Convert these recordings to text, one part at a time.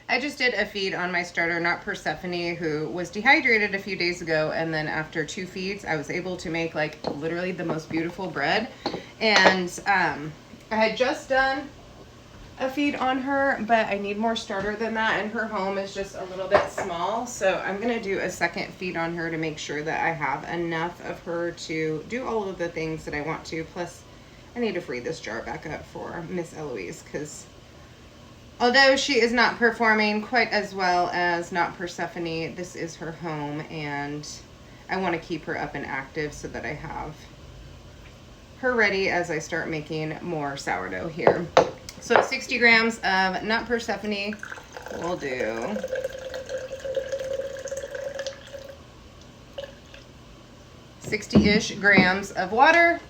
I just did a feed on my starter, Not Persephone, who was dehydrated a few days ago, and then after 2 feeds, I was able to make like literally the most beautiful bread. And I had just done a feed on her, but I need more starter than that, and her home is just a little bit small, so I'm gonna do a second feed on her to make sure that I have enough of her to do all of the things that I want to. Plus, I need to free this jar back up for Miss Eloise, because although she is not performing quite as well as Not Persephone, this is her home, and I want to keep her up and active so that I have her ready as I start making more sourdough here. So 60 grams of Not Persephone. We'll do 60-ish grams of water.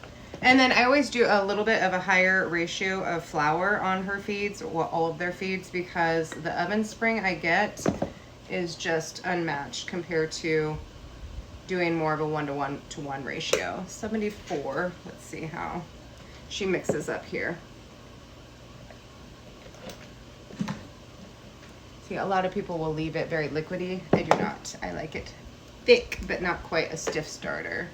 And then I always do a little bit of a higher ratio of flour on her feeds, well, all of their feeds, because the oven spring I get is just unmatched compared to doing more of a 1:1 ratio. 74. Let's see how she mixes up here. See, a lot of people will leave it very liquidy. I do not. I like it thick, but not quite a stiff starter.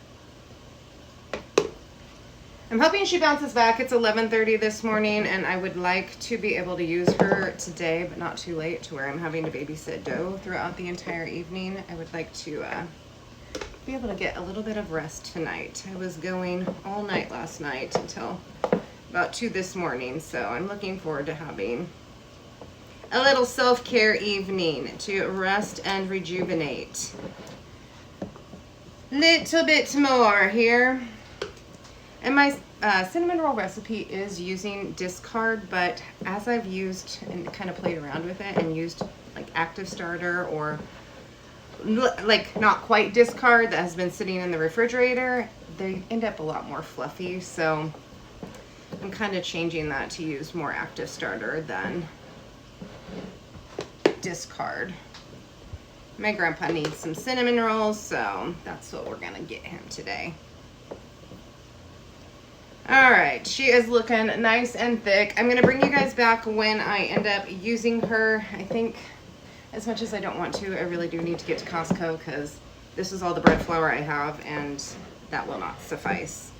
I'm hoping she bounces back. It's 11:30 this morning, and I would like to be able to use her today, but not too late to where I'm having to babysit Doe throughout the entire evening. I would like to be able to get a little bit of rest tonight. I was going all night last night until about 2 this morning, so I'm looking forward to having a little self-care evening to rest and rejuvenate. Little bit more here. And my cinnamon roll recipe is using discard, but as I've used and kind of played around with it and used like active starter or like not quite discard that has been sitting in the refrigerator, they end up a lot more fluffy. So I'm kind of changing that to use more active starter than discard. My grandpa needs some cinnamon rolls, so that's what we're gonna get him today. All right, she is looking nice and thick. I'm gonna bring you guys back when I end up using her. I think as much as I don't want to, I really do need to get to Costco because this is all the bread flour I have, and that will not suffice.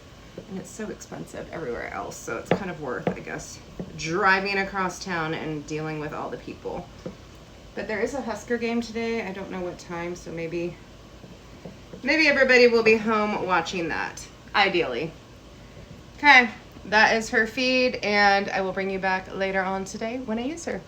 And it's so expensive everywhere else, so it's kind of worth, I guess, driving across town and dealing with all the people. But there is a Husker game today. I don't know what time, so maybe everybody will be home watching that, ideally. Okay, that is her feed, and I will bring you back later on today when I use her.